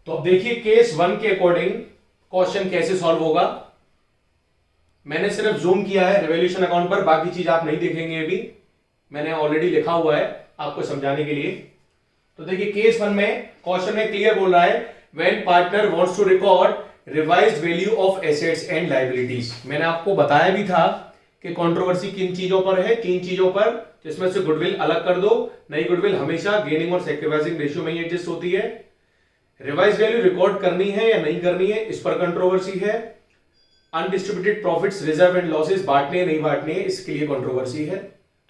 तो अब देखिए केस 1 के अकॉर्डिंग क्वेश्चन कैसे सॉल्व होगा। मैंने सिर्फ जूम किया है रिवॉल्यूशन अकाउंट पर, बाकी चीज आप नहीं देखेंगे, अभी मैंने ऑलरेडी लिखा हुआ है आपको समझाने के लिए। तो देखिए केस 1 में क्वेश्चन में क्लियर बोल रहा है when partner wants to record revised value of assets and liabilities. मैंने आपको बताया भी था कि कंट्रोवर्सी किन चीजों पर है, 3 चीजों पर, जिसमें से गुडविल अलग कर दो। नई गुडविल हमेशा गेनिंग और सैक्रिफाइसिंग रेशियो में ही एडजस्ट होती है। रिवाइज वैल्यू रिकॉर्ड करनी है या नहीं करनी है, इस पर कंट्रोवर्सी है। Undistributed profits, reserve and losses बांटने या नहीं बांटने, इसके लिए कंट्रोवर्सी है।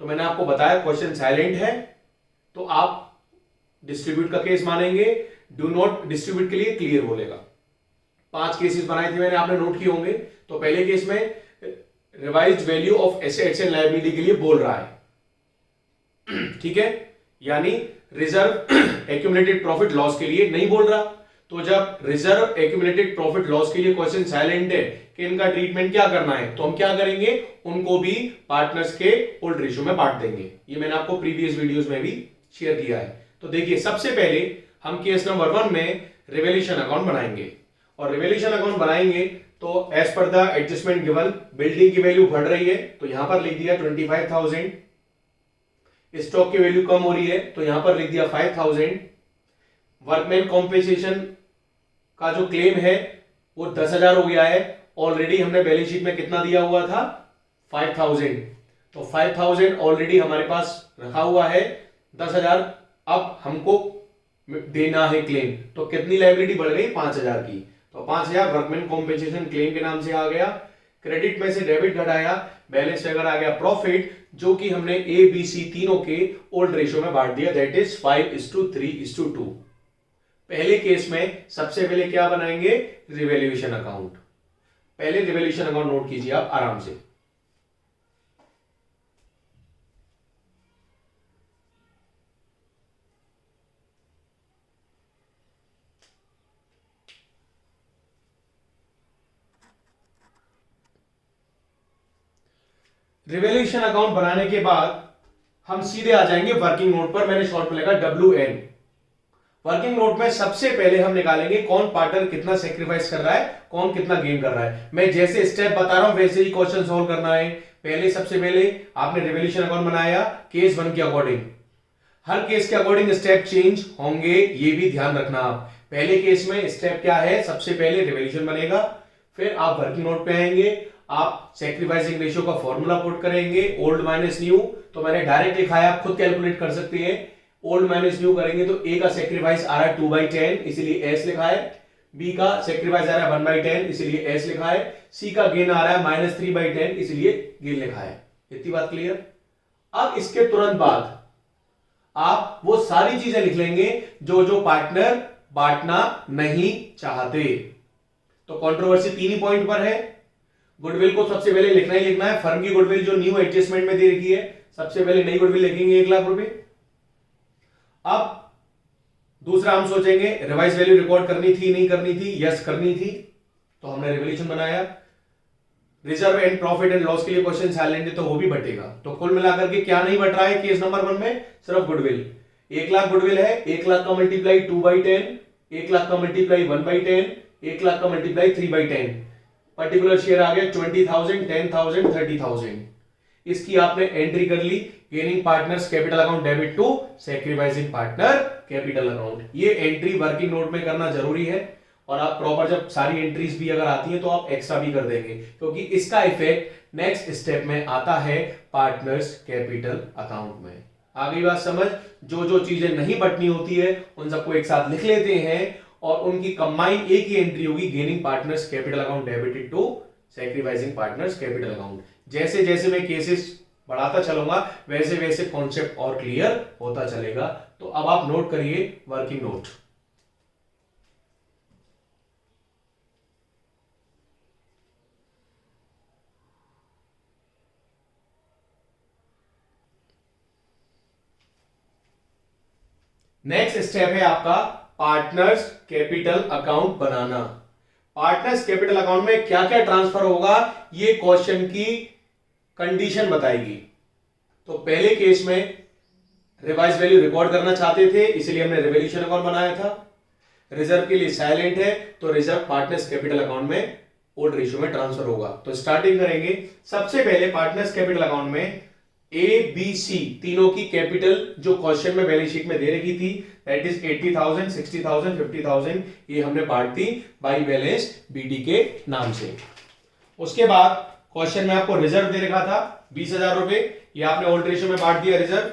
तो मैंने आपको बताया क्वेश्चन साइलेंट है तो आप डिस्ट्रीब्यूट का केस मानेंगे, डू नॉट डिस्ट्रीब्यूट के लिए क्लियर बोलेगा। 5 केसेस बनाए थे मैंने, आपने नोट किए होंगे। तो पहले केस में revised value of assets and liability के लिए बोल रहा है, ठीक है, यानी रिजर्व एक्यूमुलेटेड प्रॉफिट लॉस के लिए नहीं बोल रहा। तो जब रिजर्व एक्यूमुलेटेड प्रॉफिट लॉस के लिए क्वेश्चन साइलेंट है कि इनका ट्रीटमेंट क्या करना है, तो हम क्या करेंगे, उनको भी पार्टनर्स के ओल्ड रेशियो में बांट देंगे। ये मैंने आपको प्रीवियस वीडियोस में भी शेयर किया है। तो देखिए सबसे पहले हम केस नंबर 1 में रिवॉल्यूशन अकाउंट बनाएंगे, और रिवॉल्यूशन अकाउंट बनाएंगे तो as per the adjustment given building की वैल्यू बढ़ रही है तो यहां पर लिख दिया 25,000, स्टॉक की वैल्यू कम हो रही है तो यहां पर लिख दिया 5,000, वर्कमैन कॉम्पेंसेशन का जो क्लेम है वो 10,000 हो गया है। ऑलरेडी हमने बैलेंस शीट में कितना दिया हुआ था, 5,000, तो 5,000 ऑलरेडी हमारे पास रखा हुआ है, 10,000 अब हमको देना है क्लेम, तो कितनी लायबिलिटी बढ़ गई, 5,000 की। तो 5,000 वर्कमैन कॉम्पेंसेशन क्लेम के नाम से आ गया। क्रेडिट में से डेबिट घटाया, बैलेंस फिगर आ गया प्रॉफिट, जो कि हमने ए बी सी तीनों के ओल्ड रेशियो में बांट दिया, दैट इज 5:3:2। पहले केस में सबसे पहले क्या बनाएंगे, रिवॉल्यूशन अकाउंट। पहले रिवॉल्यूशन अकाउंट नोट कीजिए आप आराम से। रिवॉल्यूशन अकाउंट बनाने के बाद हम सीधे आ जाएंगे वर्किंग नोट पर। मैंने शॉर्ट में लिखा WN। वर्किंग नोट में सबसे पहले हम निकालेंगे कौन पार्टनर कितना सेक्रीफाइस कर रहा है, कौन कितना गेन कर रहा है। मैं जैसे स्टेप बता रहा हूं वैसे ही क्वेश्चन सॉल्व करना है। पहले सबसे पहले आपने रिवॉल्यूशन अकाउंट बनाया केस 1 के अकॉर्डिंग, हर केस के अकॉर्डिंग स्टेप चेंज होंगे, ये भी ध्यान रखना आप। पहले केस में स्टेप क्या है, सबसे पहले रिवॉल्यूशन बनेगा, फिर आप वर्किंग नोट पे आएंगे, आप सेक्रीफाइसिंग रेशियो का फॉर्मूला पुट करेंगे, ओल्ड माइनस न्यू। तो मैंने डायरेक्ट लिखा है, आप खुद कैलकुलेट कर सकते हैं। ओल्ड माइनस न्यू करेंगे तो ए का सेक्रीफाइस आ रहा है 2/10, इसीलिए एस लिखा है। बी का सेक्रीफाइस आ रहा है 1/10, इसीलिए एस लिखा है। सी का गेन आ रहा है -3/10, इसीलिए गेन लिखा है। इतनी बात क्लियर। अब इसके तुरंत बाद आप वो सारी चीजें लिख लेंगे जो जो पार्टनर बांटना नहीं चाहते। तो कंट्रोवर्सी 3 ही पॉइंट पर है। गुडविल को सबसे पहले लिखना ही लिखना है, फर्म की गुडविल जो न्यू एडजस्टमेंट में दे रखी है, सबसे पहले नई गुडविल लिखेंगे 1 लाख रुपए। अब दूसरा हम सोचेंगे रिवाइज वैल्यू रिकॉर्ड करनी थी नहीं करनी थी, यस करनी थी, तो हमने रिवॉल्यूशन बनाया। Reserve and profit and loss के लिए क्वेश्चन साइलेंट है तो वो भी बटेगा। तो कुल मिलाकर के क्या नहीं बट रहा है केस नंबर 1 में, सिर्फ गुडविल। 1 लाख गुडविल है, 1 लाख का मल्टीप्लाई 2/10, 1 लाख का मल्टीप्लाई 1/10, 1 लाख का मल्टीप्लाई 3/10, पर्टिकुलर शेयर आ गया 20,000, 10,000, 30,000। इसकी आपने एंट्री कर ली, gaining partners capital account debit to sacrificing partner capital account. ये एंट्री वर्किंग नोट में करना जरूरी है, और आप प्रॉपर जब सारी एंट्रीज भी अगर आती हैं तो आप एक्स्ट्रा भी कर देंगे, क्योंकि इसका इफेक्ट नेक्स्ट स्टेप में आता है पार्टनर्स कैपिटल अकाउंट में। आ गई बात समझ। जो जो चीजें नहीं बटनी होती है उन सबको एक साथ लिख लेते हैं, और उनकी कंबाइन एक ही एंट्री होगी, gaining partners capital account debited to sacrificing partners capital account. जैसे जैसे मैं केसेस बढ़ाता चलूंगा वैसे वैसे कॉन्सेप्ट और क्लियर होता चलेगा। तो अब आप नोट करिए वर्किंग नोट। नेक्स्ट स्टेप है आपका पार्टनर्स कैपिटल अकाउंट बनाना। पार्टनर्स कैपिटल अकाउंट में क्या क्या ट्रांसफर होगा ये क्वेश्चन की कंडीशन बताएगी। तो पहले केस में रिवाइज वैल्यू रिकॉर्ड करना चाहते थे, इसलिए हमने रिवॉल्यूशन अकाउंट बनाया था। रिजर्व के लिए साइलेंट है, तो रिजर्व पार्टनर्स कैपिटल अकाउंट में ओल्ड रेशियो में ट्रांसफर होगा। तो स्टार्टिंग करेंगे, सबसे पहले पार्टनर्स कैपिटल अकाउंट में ए बी सी तीनों की कैपिटल जो क्वेश्चन में बैलेंस शीट में दे रखी थी, दैट इज 80,000, 60,000, 50,000, ये हमने बांट दी बाई बैलेंस बीडी के नाम से। उसके बाद क्वेश्चन में आपको रिजर्व दे रखा था 20,000 रुपए, ये आपने ओल्ड रेशियो में बांट दिया रिजर्व,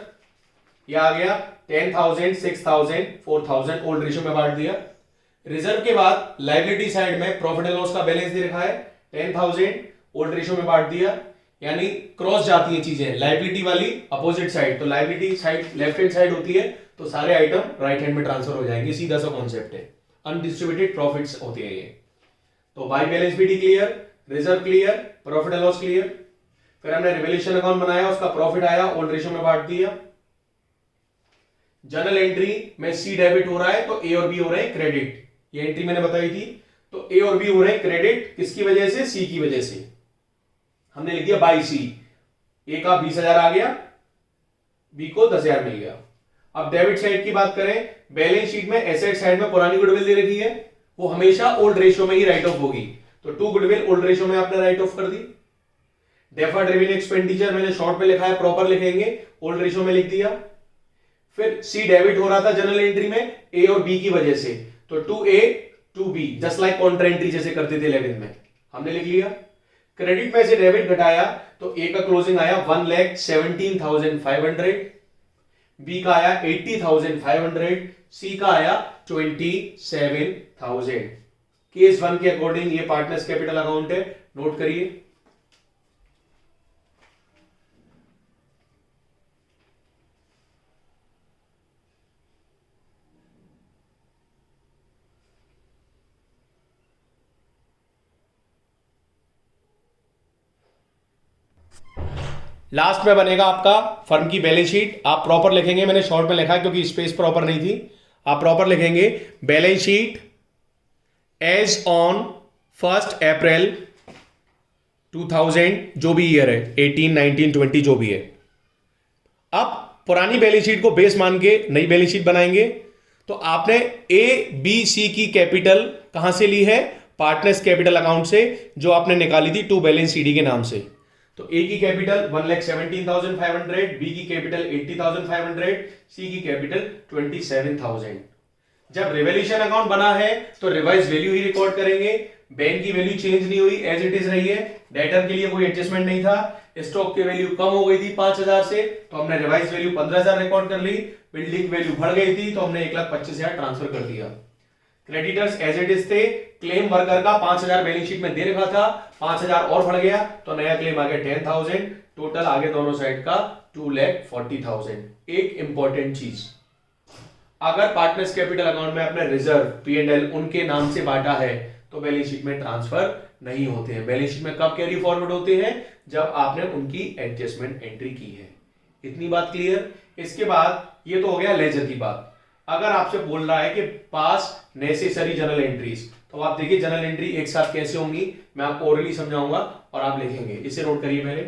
ये आ गया 10,000, 6,000, 4,000 ओल्ड रेशियो में बांट दिया। रिजर्व के बाद लायबिलिटी साइड में प्रॉफिट एंड लॉस का बैलेंस दे रखा है 10,000 ओल्ड रेशियो में बांट दिया, यानी क्रॉस जाती है चीजें, लायबिलिटी वाली अपोजिट साइड, तो liability side left hand side होती है, तो सारे आइटम राइट हैंड में ट्रांसफर हो जाएंगे, सीधा सा कॉन्सेप्ट है। अनडिस्ट्रीब्यूटेड प्रॉफिट्स होती है ये। तो by balance BD clear, reserve clear, profit and loss clear. फिर हमने रिवैल्यूएशन अकाउंट बनाया, उसका प्रॉफिट आया, ओल्ड रेशियो में बांट दिया। जर्नल एंट्री में सी डेबिट हो रहा है तो ए और बी हो रहे हैं क्रेडिट, ये एंट्री मैंने बताई थी, तो ए और बी हो रहे हैं क्रेडिट, किसकी वजह से, सी की वजह से, हमने लिख दिया बाई सी। ए का 20,000 आ गया, बी को 10,000 मिल गया। अब डेबिट साइड की बात करें, बैलेंस शीट में एसेट साइड में पुरानी गुडविल दे रखी है, वो हमेशा ओल्ड रेशियो में ही राइट ऑफ होगी, तो 2 गुडविल ओल्ड रेशियो में आपने राइट ऑफ कर दी। डेफर्ड रेवेन्यू एक्सपेंडिचर मैंने शॉर्ट में लिखा है, प्रॉपर लिखेंगे, ओल्ड रेशियो में लिख दिया। फिर सी डेबिट हो रहा था जनरल एंट्री में ए और बी की वजह से, तो 2A 2B just like Contra entry जैसे करते थे 11 में, हमने लिख लिया। क्रेडिट में से डेबिट घटाया तो ए का क्लोजिंग आया 1,17,500, बी का आया 80,500, सी का आया 27,000। केस 1 के अकॉर्डिंग ये पार्टनर्स कैपिटल अकाउंट है, नोट करिए। लास्ट में बनेगा आपका फर्म की बैलेंस शीट, आप प्रॉपर लिखेंगे, मैंने शॉर्ट में लिखा क्योंकि स्पेस प्रॉपर नहीं थी, आप प्रॉपर लिखेंगे बैलेंस शीट एज ऑन 1 अप्रैल 2000, जो भी ईयर है 18, 19, 20 जो भी है। अब पुरानी बैलेंस शीट को बेस मान के नई बैलेंस शीट बनाएंगे, तो आपने ए बी सी की कैपिटल कहां से ली है, पार्टनर्स कैपिटल अकाउंट से, जो आपने निकाली थी टू बैलेंस सीडी के नाम से। तो ए की कैपिटल 1,17,500, बी की कैपिटल 80,500, सी की कैपिटल 27,000। जब रिवैल्यूएशन अकाउंट बना है तो रिवाइज वैल्यू ही रिकॉर्ड करेंगे, बैंक की वैल्यू चेंज नहीं हुई, एज इट इज रही है, डेटर के लिए कोई एडजस्टमेंट नहीं था, स्टॉक की वैल्यू कम हो गई थी 5,000 से, तो हमने रिवाइज वैल्यू 15,000 रिकॉर्ड कर ली, बिल्डिंग वैल्यू बढ़ गई थी तो हमने 1,25,000 ट्रांसफर कर दिया। क्रेडिटर्स एज इट इज थे, क्लेम वर्कर का 5,000 बैलेंस शीट में दे रखा था, 5,000 और बढ़ गया तो नया क्लेम आ गया 10,000, टोटल आगे दोनों साइड का 2,40,000। एक इंपॉर्टेंट चीज, अगर पार्टनर्स कैपिटल अकाउंट में आपने रिजर्व P&L उनके नाम से बांटा है तो बैलेंस शीट में ट्रांसफर नहीं होते हैं। बैलेंस शीट में कब कैरी फॉरवर्ड होते हैं, जब आपने उनकी एडजस्टमेंट एंट्री की है। इतनी बात क्लियर। इसके बाद ये तो हो गया लेजर की बात। अगर आपसे बोल रहा है कि पास नेसेसरी जनरल एंट्रीज, तो आप देखिए जनरल एंट्री एक साथ कैसे होंगी, मैं आपको ओरली समझाऊंगा और आप लिखेंगे, इसे नोट करिए पहले।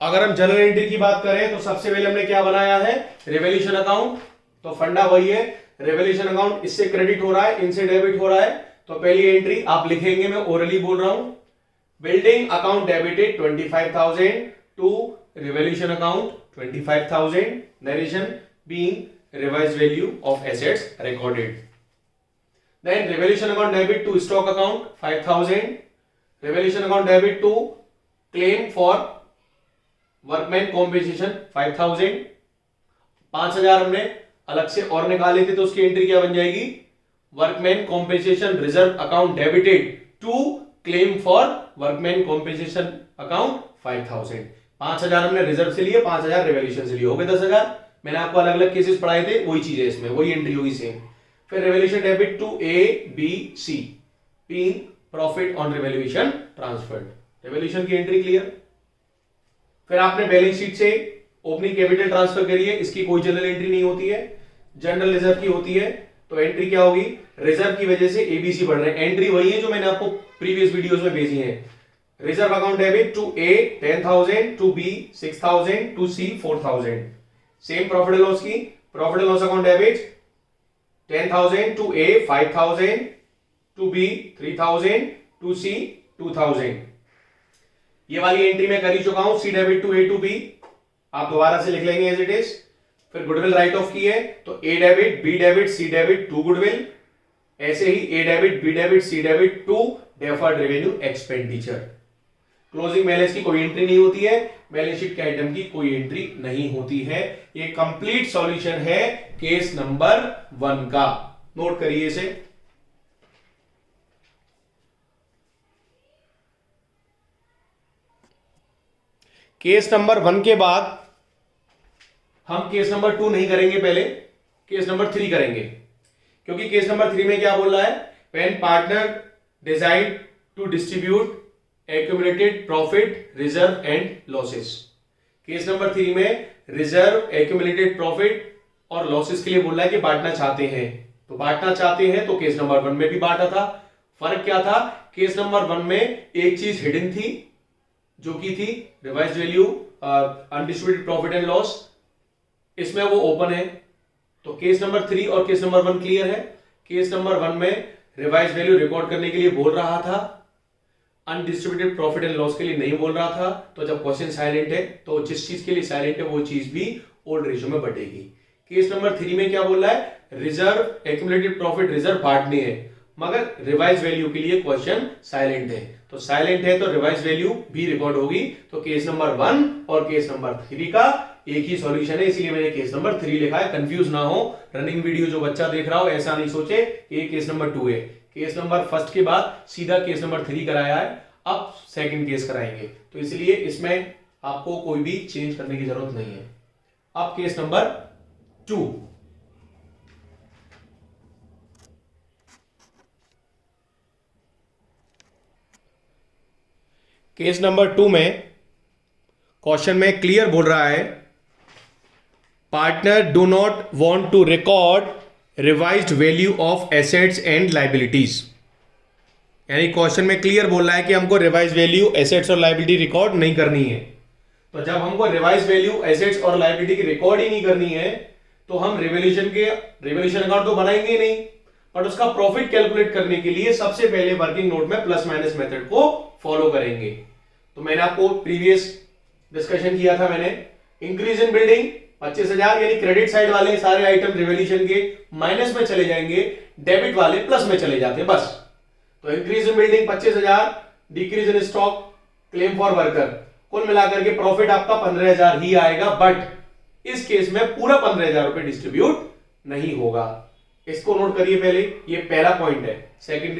अगर हम जनरल एंट्री की बात करें तो सबसे पहले हमने क्या बनाया है, रिवैल्यूएशन अकाउंट। तो फंडा वही है, रिवैल्यूएशन अकाउंट, इससे क्रेडिट हो रहा है, इनसे डेबिट हो रहा है, तो पहली एंट्री आप लिखेंगे, मैं ओरली बोल रहा हूं, building account debited 25,000 to revaluation account 25,000, narration being revised value of assets recorded. Then revaluation account debit to stock account 5,000, revaluation account debit to claim for workman compensation 5,000, 5,000 हमने अलग से और निकाले थे, तो उसकी एंट्री क्या बन जाएगी, workman compensation reserve account debited to claim for workman compensation account 5,000। 5,000 हमने रिजर्व से लिए, 5,000 रिवैल्यूएशन से लिए, हो गए 10,000। मैंने आपको अलग अलग केसेस पढ़ाए थे, वही चीज है इसमें, वही एंट्री होगी सेम। फिर revaluation debit to A B C being profit on revaluation transferred, revaluation की एंट्री क्लियर। फिर आपने बैलेंस शीट से ओपनिंग कैपिटल ट्रांसफर करी है, इसकी कोई जनरल एंट्री नहीं होती है, जनरल रिजर्व की होती है, तो एंट्री क्या होगी, रिजर्व की वजह से एबीसी बढ़ रहे हैं, एंट्री वही है जो मैंने आपको प्रीवियस वीडियोस में भेजी है। Reserve account debit to A 10,000, to B 6,000, to C 4,000। Same profit loss की, profit loss account debit 10,000 to A 5,000, to B 3,000, to C 2,000। ये वाली एंट्री मैं कर ही चुका हूं, C debit to A to B, आप दोबारा से लिख लेंगे एज इट इज। फिर गुडविल राइट ऑफ की है तो A debit B debit C debit to goodwill, ऐसे ही A debit B debit C debit to deferred revenue expenditure. Closing balance की कोई एंट्री नहीं होती है, बैलेंस शीट के आइटम की कोई एंट्री नहीं होती है। ये कंप्लीट सॉल्यूशन है केस नंबर 1 का, नोट करिए इसे। केस नंबर 1 के बाद हम केस नंबर 2 नहीं करेंगे, पहले केस नंबर 3 करेंगे, क्योंकि केस नंबर 3 में क्या बोल रहा है, when partner decide to distribute accumulated profit reserve and losses. Case number 3 में रिजर्व एक्यूमुलेटेड प्रॉफिट और लॉसेस के लिए बोल रहा है कि बांटना चाहते हैं, तो बांटना चाहते हैं तो केस नंबर 1 में भी बांटा था। फर्क क्या था, केस नंबर 1 में एक चीज हिडन थी जो की थी revise value undistributed profit and loss, इसमें वो ओपन है। तो केस नंबर 3 और केस नंबर 1 क्लियर है। केस नंबर 1 में रिवाइज वैल्यू रिकॉर्ड करने के लिए बोल रहा था, अनडिस्ट्रीब्यूटेड प्रॉफिट एंड लॉस के लिए नहीं बोल रहा था। तो जब क्वेश्चन साइलेंट है तो जिस चीज के लिए साइलेंट है वो चीज भी ओल्ड रेशियो में बढ़ेगी। केस नंबर 3 में क्या बोल रहा है, रिजर्व एक्यूमुलेटेड प्रॉफिट रिजर्व बांटने हैं, मगर रिवाइज वैल्यू के लिए क्वेश्चन साइलेंट है, तो साइलेंट है तो रिवाइज वैल्यू भी रिकॉर्ड होगी। तो केस नंबर 1 और केस नंबर 3 का एक ही सॉल्यूशन है, इसलिए मैंने केस नंबर 3 लिखा है। कंफ्यूज ना हो, रनिंग वीडियो जो बच्चा देख रहा हो ऐसा नहीं सोचे कि ये केस नंबर 2 है। केस नंबर 1 के बाद सीधा केस नंबर 3 कराया है, अब सेकंड केस कराएंगे, तो इसलिए इसमें आपको कोई भी चेंज करने की जरूरत नहीं है। अब केस नंबर 2, केस नंबर 2 में क्वेश्चन में क्लियर बोल रहा है, partner do not want to record revised value of assets and liabilities. यानी क्वेश्चन में क्लियर बोल रहा है कि हमको रिवाइज वैल्यू एसेट्स और लाइबिलिटी रिकॉर्ड नहीं करनी है। तो जब हमको रिवाइज वैल्यू एसेट्स और लाइबिलिटी की रिकॉर्ड ही नहीं करनी है तो हम रिवोल्यूशन अकाउंट तो बनाएंगे नहीं, बट उसका प्रॉफिट कैलकुलेट करने के लिए सबसे पहले वर्किंग नोट में प्लस माइनस मेथड को फॉलो करेंगे। तो मैंने आपको प्रीवियस डिस्कशन किया था, मैंने इंक्रीज इन बिल्डिंग 25,000, यानी क्रेडिट साइड वाले सारे आइटम रिवोल्यूशन के माइनस में चले जाएंगे, डेबिट वाले प्लस में चले जाते हैं बस। तो increase in building 25,000, decrease in stock, claim for worker, कुल मिलाकर के प्रॉफिट आपका 15,000 ही आएगा, बट इस केस में पूरा 15,000 रुपए डिस्ट्रीब्यूट नहीं होगा। इसको नोट करिए पहले, ये पहला पॉइंट है, सेकंड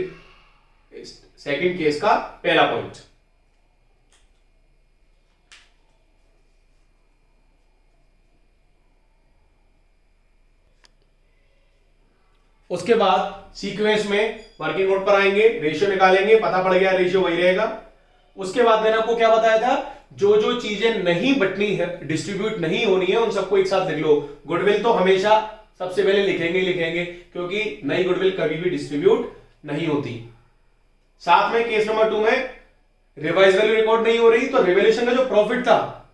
केस का पहला पॉइंट। उसके बाद सीक्वेंस में वर्किंग नोट पर आएंगे, रेशियो निकालेंगे, पता पड़ गया रेशियो वही रहेगा। उसके बाद मैंने आपको क्या बताया था, जो जो चीजें नहीं बटनी है, डिस्ट्रीब्यूट नहीं होनी है, उन सबको एक साथ लिख लो। गुडविल तो हमेशा सबसे पहले लिखेंगे क्योंकि नई गुडविल कभी भी डिस्ट्रीब्यूट नहीं होती। साथ में केस नंबर 2 में रिवाइज वैल्यू रिकॉर्ड नहीं हो रही, तो रिवोल्यूशन का जो प्रॉफिट था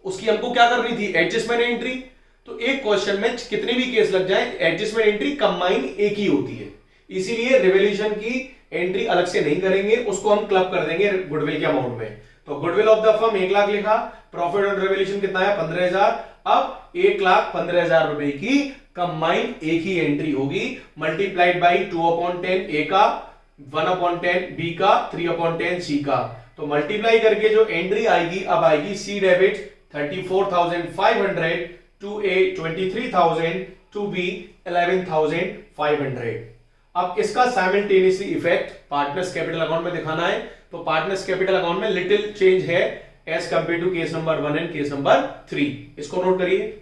उसकी हमको क्या करनी थी, एडजस्टमेंट एंट्री। तो एक क्वेश्चन में कितने भी केस लग जाए, एडजस्टमेंट एंट्री कंबाइन एक ही होती है, इसीलिए रिवोल्यूशन की एंट्री अलग से नहीं करेंगे, उसको हम क्लब कर देंगे गुडविल के अमाउंट में। तो goodwill of the firm 1 lakh लिखा, प्रॉफिट ऑन रिवोल्यूशन कितना है 15,000। अब 1,15,000 रुपए की कंबाइन एक ही एंट्री होगी, मल्टीप्लाइड बाई 2/10 ए का, 1/10 बी का, 3/10 सी का। तो मल्टीप्लाई करके जो एंट्री आएगी, अब आएगी C debit 34,500, to A 23,000, to B 11,500। अब इसका simultaneously effect partners capital account में दिखाना है, तो पार्टनर्स कैपिटल अकाउंट में लिटिल चेंज है as compared to case number 1 and case number 3, इसको नोट करिए।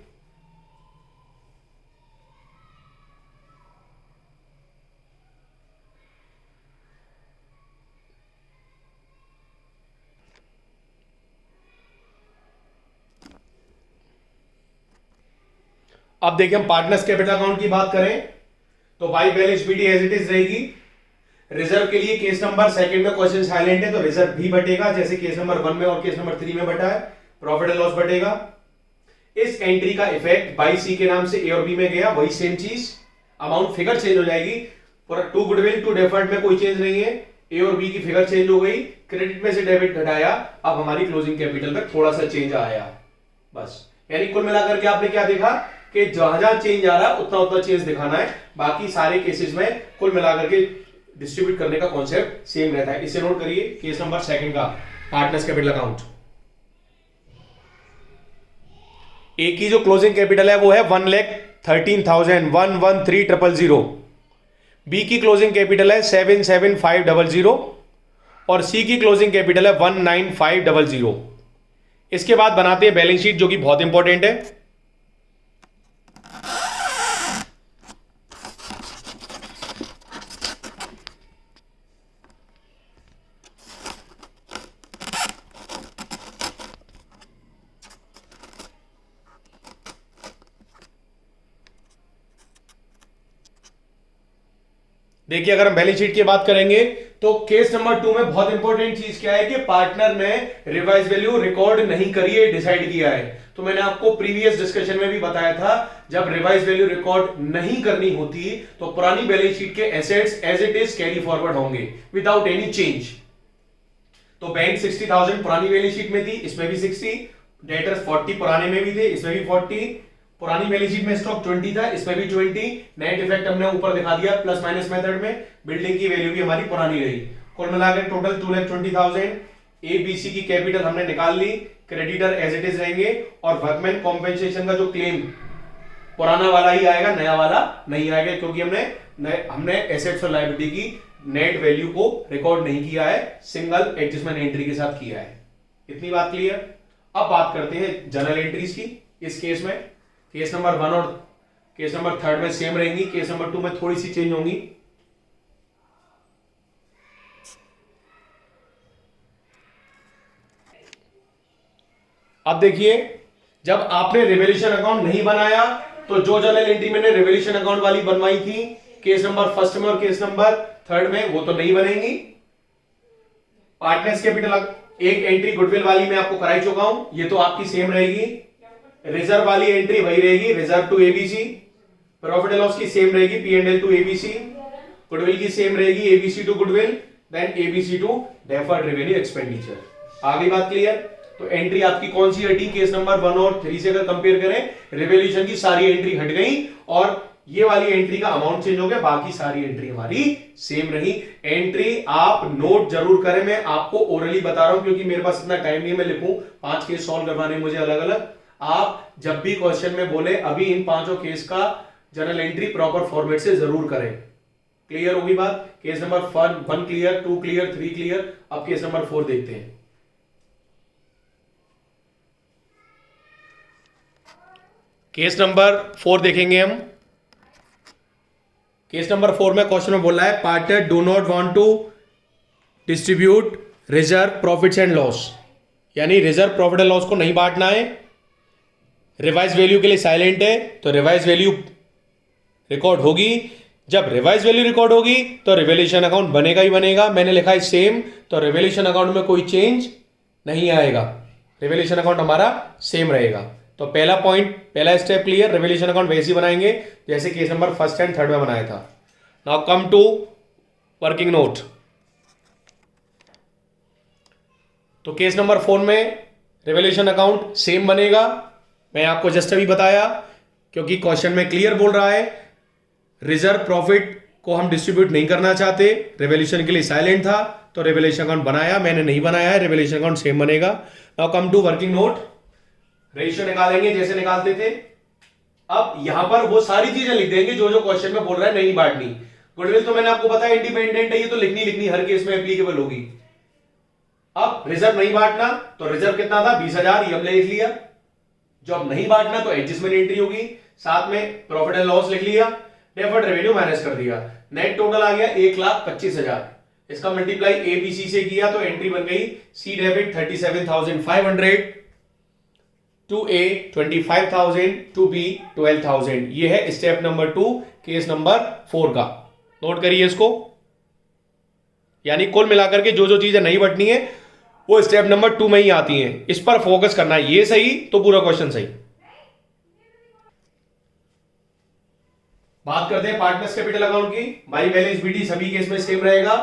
अब देखिए, हम पार्टनर्स कैपिटल अकाउंट की बात करें तो by balance BT as it is रहेगी। रिजर्व के लिए केस नंबर सेकंड में क्वेश्चन साइलेंट है तो रिजर्व भी बटेगा, जैसे केस नंबर 1 में और केस नंबर 3 में बटा है। प्रॉफिट एंड लॉस बटेगा। इस एंट्री का इफेक्ट बाई सी के नाम से ए और बी में गया, वही सेम चीज, अमाउंट फिगर चेंज हो जाएगी। टू गुडविल टू डेफर्ड में कोई चेंज नहीं है, ए और बी की फिगर चेंज हो गई, क्रेडिट में से डेबिट घटाया, अब हमारी क्लोजिंग कैपिटल में थोड़ा सा चेंज आया बस। यानी कुल मिलाकर के आपने क्या देखा कि जहां जहां चेंज आ रहा है उतना उतना चेंज दिखाना है, बाकी सारे केसेस में कुल मिलाकर के डिस्ट्रीब्यूट करने का कॉन्सेप्ट सेम रहता है। इसे नोट करिए, केस नंबर सेकंड का पार्टनर्स कैपिटल अकाउंट। ए की जो क्लोजिंग कैपिटल है वो है 1,13,113,000। बी की क्लोजिंग कैपिटल है 77500 और सी की क्लोजिंग कैपिटल है 19500। इसके बाद बनाते हैं बैलेंस शीट, जो कि बहुत इंपॉर्टेंट है। देखिए, अगर हम बैलेंस शीट की बात करेंगे तो केस नंबर 2 में बहुत इंपॉर्टेंट चीज क्या है कि पार्टनर ने रिवाइज वैल्यू रिकॉर्ड नहीं करी है, डिसाइड किया है। तो मैंने आपको प्रीवियस डिस्कशन में भी बताया था, जब रिवाइज वैल्यू रिकॉर्ड नहीं करनी होती तो पुरानी बैलेंस शीट के assets as it is carry forward होंगे विदाउट एनी चेंज। तो बैंक 60,000 पुरानी बैलेंस शीट में थी, इसमें भी 60, डेटर्स 40 पुराने में भी थे, इसमें भी 40, पुरानी बैलेंस शीट में स्टॉक 20 था, इसमें भी 20, नेट इफेक्ट हमने ऊपर दिखा दिया प्लस माइनस मेथड में, बिल्डिंग की वैल्यू भी हमारी पुरानी रही। कुल मिलाकर टोटल 2,20,000। एबीसी की कैपिटल हमने निकाल ली, क्रेडिटर एज इट इज रहेंगे और वर्कमैन कॉम्पेंसेशन का जो क्लेम पुराना वाला ही आएगा, नया वाला नहीं आएगा, क्योंकि हमने एसेट्स और लायबिलिटी की नेट वैल्यू को रिकॉर्ड नहीं किया है, सिंगल एडजस्टमेंट एंट्री के साथ किया है। इतनी बात क्लियर। अब बात करते हैं जनरल एंट्रीज की। इस केस में केस नंबर 1 और केस नंबर 3 में सेम रहेंगी, केस नंबर 2 में थोड़ी सी चेंज होंगी। अब देखिए, जब आपने रिवैल्यूएशन अकाउंट नहीं बनाया तो जो जनरल एंट्री मैंने रिवैल्यूएशन अकाउंट वाली बनवाई थी केस नंबर 1 में और केस नंबर 3 में, वो तो नहीं बनेंगी। पार्टनर्स कैपिटल एक एंट्री गुडविल वाली मैं आपको कराई चुका हूं, ये तो आपकी सेम रहेगी। रिजर्व वाली एंट्री वही रहेगी, reserve to ABC. Profit and loss की सेम रहेगी, P&L टू एबीसी। गुडविल की सेम रहेगी, ABC to goodwill, then ABC to deferred revenue expenditure. आगे बात क्लियर। तो एंट्री आपकी कौन सी हटी केस नंबर 1 और 3 से अगर कंपेयर करें, रिवैल्यूएशन की सारी एंट्री हट गई और ये वाली एंट्री का अमाउंट चेंज हो गया, बाकी सारी एंट्री हमारी सेम रही। एंट्री आप नोट जरूर करें, मैं आपको ओरली बता रहा हूं क्योंकि मेरे पास इतना टाइम नहीं मैं लिखूं, 5 केस सॉल्व करवाने मुझे अलग अलग। आप जब भी क्वेश्चन में बोले अभी इन 5 केस का जनरल एंट्री प्रॉपर फॉर्मेट से जरूर करें। क्लियर होगी बात। Case number 1 clear, 2 clear, 3 clear. अब केस नंबर 4 देखते हैं। केस नंबर 4 देखेंगे हम। केस नंबर 4 में क्वेश्चन में बोल रहा है partner do not want to distribute reserve profits and loss, यानी रिजर्व प्रॉफिट एंड लॉस को नहीं बांटना है। रिवाइज वैल्यू के लिए साइलेंट है तो रिवाइज वैल्यू रिकॉर्ड होगी। जब रिवाइज वैल्यू रिकॉर्ड होगी तो रिवैल्यूएशन अकाउंट बनेगा ही बनेगा। मैंने लिखा है सेम, तो रिवैल्यूएशन अकाउंट में कोई चेंज नहीं आएगा, रिवैल्यूएशन अकाउंट हमारा सेम रहेगा। तो पहला पॉइंट, पहला स्टेप क्लियर, रिवैल्यूएशन अकाउंट वैसे ही बनाएंगे जैसे केस नंबर 1 एंड 3 में बनाया था। Now come to working note. तो केस नंबर 4 में रिवैल्यूएशन अकाउंट सेम बनेगा, मैं आपको जस्ट अभी बताया, क्योंकि क्वेश्चन में क्लियर बोल रहा है रिजर्व प्रॉफिट को हम डिस्ट्रीब्यूट नहीं करना चाहते, रिवैल्यूएशन के लिए साइलेंट था तो रिवैल्यूएशन अकाउंट बनाया, मैंने नहीं बनाया है, रिवैल्यूएशन अकाउंट सेम बनेगा। Now come to working note. Ratio निकालेंगे जैसे निकालते थे। अब यहां पर वो सारी चीजें लिख देंगे जो जो क्वेश्चन में बोल रहा है नहीं बांटनी। गुडविल तो मैंने आपको बताया इंडिपेंडेंट है, ये तो लिखनी हर केस में एप्लीकेबल होगी। अब रिजर्व नहीं बांटना तो रिजर्व कितना था 20,000, ये हमने लिख लिया। जब नहीं बांटना तो एडजस्टमेंट एंट्री होगी, साथ में प्रॉफिट एंड लॉस लिख लिया, डेफर्ड रेवेन्यू माइनस कर दिया, नेट टोटल आ गया 1,25,000। इसका मल्टीप्लाई एबीसी से किया तो एंट्री बन गई C debit 37,500। To A 25,000, to B 12,000। ये है स्टेप नंबर 2 केस नंबर 4 का। नोट करिए इसको। यानी कुल मिलाकर के जो जो चीजें नहीं बटनी है वो स्टेप नंबर 2 में ही आती हैं, इस पर फोकस करना है। ये सही तो पूरा क्वेश्चन सही। बात करते हैं पार्टनर्स कैपिटल अकाउंट की। बाई बैलेंस बीटी सभी केस में सेम रहेगा।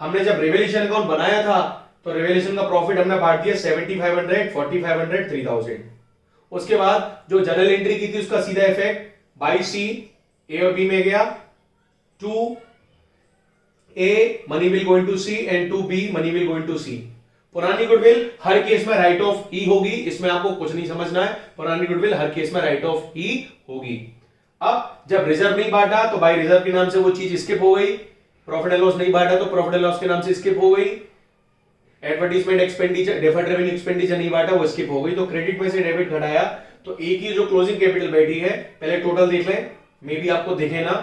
हमने जब रिवैल्यूएशन अकाउंट बनाया था तो रिवैल्यूएशन का प्रॉफिट हमने बांट दिया 7,500, 4,500, 3,000। उसके बाद जो जनरल एंट्री की थी उसका सीधा इफेक्ट बाई सी ए और बी में गया। To A money will going to C and to B money will going to C. पुरानी गुडविल हर केस में राइट ऑफ ई होगी, इसमें आपको कुछ नहीं समझना है। पुरानी गुडविल हर केस में राइट ऑफ ई होगी। अब जब रिजर्व नहीं बांटा तो बाई रिजर्व के नाम से वो चीज स्किप हो गई। प्रॉफिट एंड लॉस नहीं बांटा तो प्रॉफिट एंड लॉस के नाम से स्किप हो गई। Advertisement expenditure deferred revenue expenditure नहीं बांटा, वो स्किप हो गई। तो क्रेडिट में से डेबिट घटाया तो ए की जो क्लोजिंग कैपिटल बैठी है, पहले टोटल देख लें, मे भी आपको दिखे ना।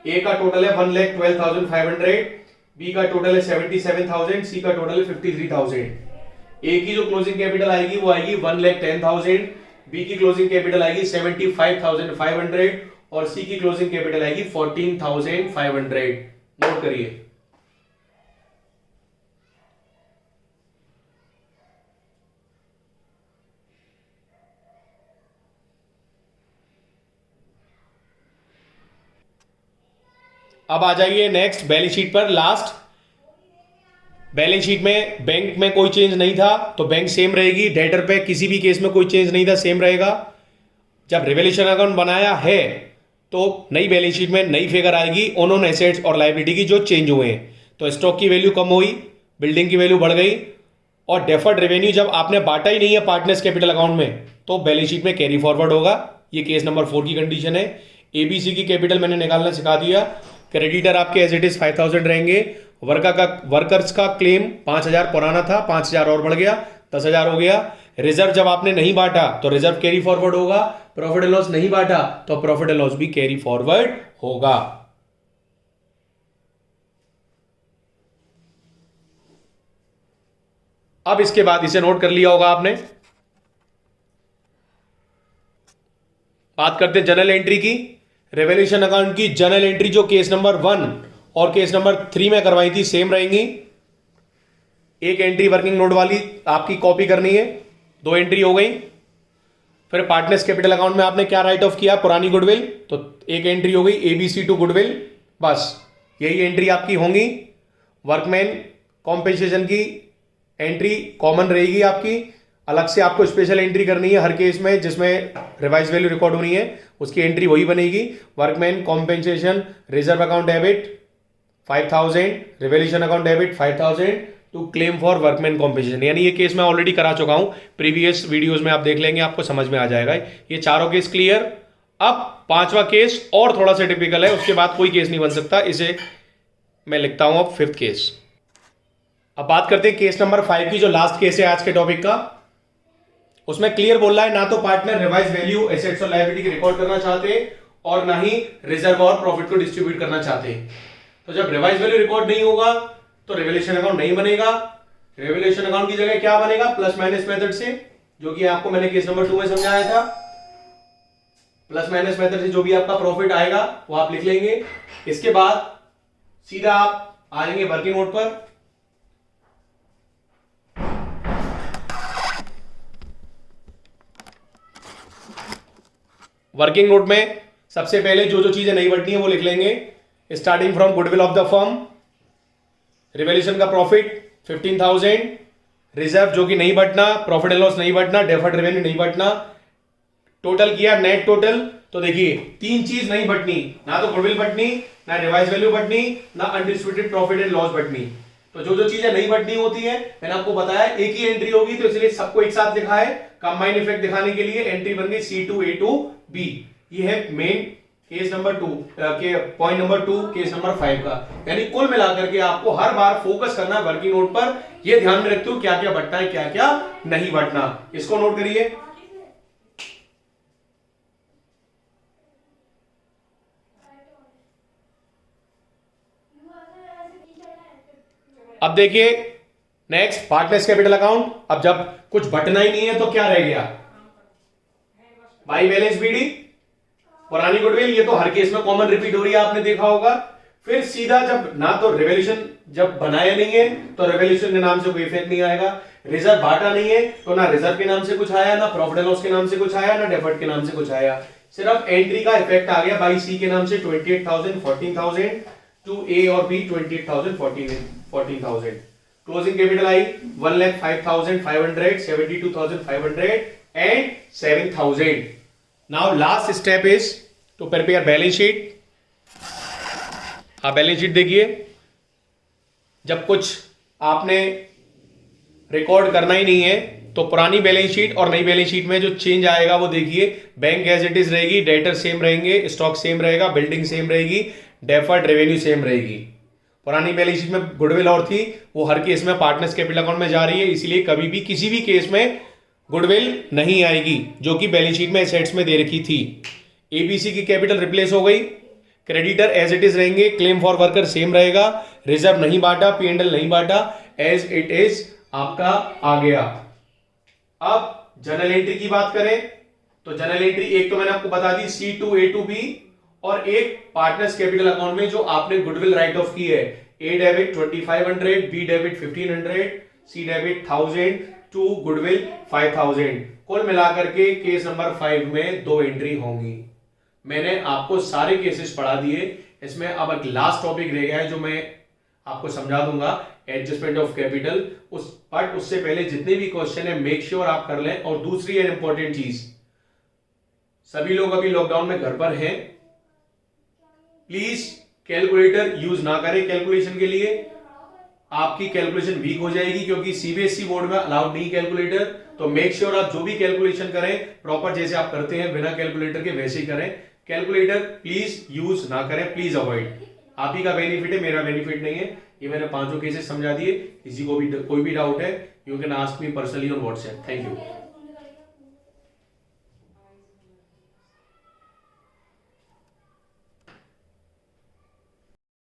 ए का टोटल है 1,12,500, बी का टोटल है 77,000, सी का टोटल है 53,000। ए की जो क्लोजिंग कैपिटल आएगी वो आएगी 1,10,000, बी की क्लोजिंग कैपिटल आएगी 75,500 और सी की क्लोजिंग कैपिटल आएगी 14,500। नोट करिए। अब आ जाइए नेक्स्ट बैलेंस शीट पर। लास्ट बैलेंस शीट में बैंक में कोई चेंज नहीं था तो बैंक सेम रहेगी। डेटर पे किसी भी केस में कोई चेंज नहीं था, सेम रहेगा। जब रिवैल्यूएशन अकाउंट बनाया है तो नई बैलेंस शीट में नई फिगर आएगी उन एसेट्स और लायबिलिटी की जो चेंज हुए हैं। तो स्टॉक की वैल्यू कम हुई, बिल्डिंग की वैल्यू बढ़ गई और डेफर्ड रेवेन्यू जब आपने बांटा ही नहीं है पार्टनर्स कैपिटल अकाउंट में तो बैलेंस शीट में कैरी फॉरवर्ड होगा। ये केस नंबर 4 की कंडीशन है। एबीसी की कैपिटल मैंने निकालना सिखा दिया। क्रेडिटर आपके एज इट इज 5,000 रहेंगे। वर्कर्स का क्लेम 5,000 पुराना था, 5,000 और बढ़ गया, 10,000 हो गया। रिजर्व जब आपने नहीं बांटा तो रिजर्व कैरी फॉरवर्ड होगा। प्रॉफिट एंड लॉस नहीं बांटा तो प्रॉफिट एंड लॉस भी कैरी फॉरवर्ड होगा। अब इसके बाद इसे नोट कर लिया होगा आपने। बात करते हैं जनरल एंट्री की। रिवैल्यूएशन अकाउंट की जनरल एंट्री जो केस नंबर 1 और केस नंबर 3 में करवाई थी सेम रहेंगी। एक एंट्री वर्किंग नोट वाली आपकी कॉपी करनी है, 2 एंट्री हो गई। फिर पार्टनर्स कैपिटल अकाउंट में आपने क्या राइट ऑफ किया, पुरानी गुडविल, तो एक एंट्री हो गई एबीसी टू गुडविल, बस यही एंट्री आपकी होंगी। वर्कमैन कॉम्पेंसेशन की एंट्री कॉमन रहेगी आपकी। अलग से आपको स्पेशल एंट्री करनी है हर केस में जिसमें रिवाइज वैल्यू रिकॉर्ड होनी है, उसकी एंट्री वही बनेगी। Workman compensation reserve account debit 5,000, revaluation account debit 5,000 to claim for workman compensation. यानी ये केस मैं ऑलरेडी करा चुका हूं, प्रीवियस वीडियोस में आप देख लेंगे, आपको समझ में आ जाएगा। ये चारों केस क्लियर। अब 5वां केस और थोड़ा सा टिपिकल है, उसके बाद कोई केस नहीं बन सकता, इसे मैं लिखता हूं अब 5th केस। अब बात करते हैं केस नंबर 5 की, जो लास्ट केस है आज के टॉपिक का। उसमें क्लियर बोल रहा है ना तो पार्टनर रिवाइज वैल्यू एसेट्स और लायबिलिटी की रिकॉर्ड करना चाहते और ना ही रिजर्व और प्रॉफिट को डिस्ट्रीब्यूट करना चाहते। तो जब रिवाइज वैल्यू रिकॉर्ड नहीं होगा तो रिवैल्यूएशन अकाउंट नहीं बनेगा। रिवैल्यूएशन अकाउंट की जगह क्या बनेगा, प्लस माइनस मेथड से, जो कि आपको मैंने केस नंबर 2 में समझाया था। प्लस माइनस मेथड से जो भी आपका प्रॉफिट आएगा वो आप लिख लेंगे। इसके बाद सीधा आप आएंगे वर्किंग नोट पर। वर्किंग नोट में सबसे पहले जो जो चीजें नहीं बढ़ती हैं वो लिख लेंगे। Starting from goodwill of the firm, revaluation का प्रॉफिट 15,000, रिजर्व जो कि नहीं बढ़ना, प्रॉफिट एंड लॉस नहीं बढ़ना, डेफर्ड रेवेन्यू नहीं बढ़ना। टोटल किया नेट टोटल, तो देखिए 3 चीज नहीं बढ़नी, ना तो गुडविल बढ़नी, ना रिवाइज वैल्यू बढ़नी, ना अनडिस्ट्रीब्यूटेड प्रॉफिट एंड लॉस बढ़नी। तो जो जो चीजें नहीं बढ़नी होती है मैंने आपको बताया एक ही एंट्री होगी, तो इसलिए सबको एक साथ लिखा है। कंबाइन इफेक्ट दिखाने के लिए एंट्री बन गई C2A2B। ये है मेन केस नंबर 2 के पॉइंट नंबर 2 केस नंबर 5 का। यानी कुल मिलाकर के आपको हर बार फोकस करना है वर्किंग नोट पर। ये ध्यान में रखते हो क्या क्या बढ़ना है क्या क्या नहीं बढ़ना, इसको नोट करिए। अब देखिए नेक्स्ट पार्टनर्स कैपिटल अकाउंट। अब जब कुछ बटना ही नहीं है तो क्या रह गया, बाई बैलेंस बीडी, पुरानी गुडविल, ये तो हर केस में कॉमन रिपीट हो रही है, आपने देखा होगा। फिर सीधा जब ना तो रेवोल्यूशन जब बनाया नहीं है तो रेवोल्यूशन के नाम से कोई इफेक्ट नहीं आएगा, रिजर्व बांटा नहीं है तो ना रिजर्व के नाम से कुछ आया, ना प्रॉफिट एंड लॉस के नाम से कुछ आया, ना डेफर्ड के नाम से कुछ आया, सिर्फ एंट्री का इफेक्ट आ गया बाई सी के नाम से 28,000 14,000 टू ए और B 28,000 14,000। Closing capital I 1,05,500 72,500 and 7,000। Now last step is to prepare balance sheet. हाँ, बैलेंस शीट देखिए, जब कुछ आपने रिकॉर्ड करना ही नहीं है तो पुरानी बैलेंस शीट और नई बैलेंस शीट में जो चेंज आएगा वो देखिए, बैंक एज इट इज रहेगी, डेटर सेम रहेंगे, स्टॉक सेम रहेगा, बिल्डिंग सेम रहेगी, डेफर्ड रेवेन्यू सेम रहेगी। पुरानी बैलेंस शीट में गुडविल और थी, वो हर केस में पार्टनर्स कैपिटल अकाउंट में जा रही है, इसलिए कभी भी किसी भी केस में गुडविल नहीं आएगी जो कि बैलेंस शीट में एसेट्स में दे रखी थी। एबीसी की कैपिटल रिप्लेस हो गई, क्रेडिटर एज इट इज रहेंगे, क्लेम फॉर वर्कर सेम रहेगा, रिजर्व नहीं बांटा, पीएनएल नहीं बांटा, एज इट इज आपका आ गया। अब जनरल एंट्री की बात करें तो जनरल एंट्री एक तो मैंने आपको बता दी C2 A2 B, और एक पार्टनर्स कैपिटल अकाउंट में जो आपने गुडविल राइट ऑफ की है, A debit 2500, B debit 1500, C debit 1000 to goodwill 5000। कुल मिलाकर के केस नंबर 5 में 2 एंट्री होंगी। मैंने आपको सारे केसेस पढ़ा दिए, इसमें अब एक लास्ट टॉपिक रह गया है जो मैं आपको समझा दूंगा, एडजस्टमेंट ऑफ कैपिटल। बट उससे पहले जितने भी क्वेश्चन है मेक श्योर आप कर लें। और दूसरी एक इंपॉर्टेंट चीज, सभी लोग अभी लॉकडाउन में घर पर हैं, प्लीज कैलकुलेटर यूज ना करें कैलकुलेशन के लिए, आपकी कैलकुलेशन वीक हो जाएगी क्योंकि सीबीएसई बोर्ड में अलाउड नहीं कैलकुलेटर। तो मेक श्योर आप जो भी कैलकुलेशन करें प्रॉपर जैसे आप करते हैं बिना कैलकुलेटर के वैसे ही करें। कैलकुलेटर प्लीज यूज ना करें, प्लीज अवॉइड। आप ही का बेनिफिट है, मेरा बेनिफिट नहीं है। ये मैंने 5 केसेस समझा दिए, किसी को भी कोई भी डाउट है you can ask me personally on WhatsApp. Thank you.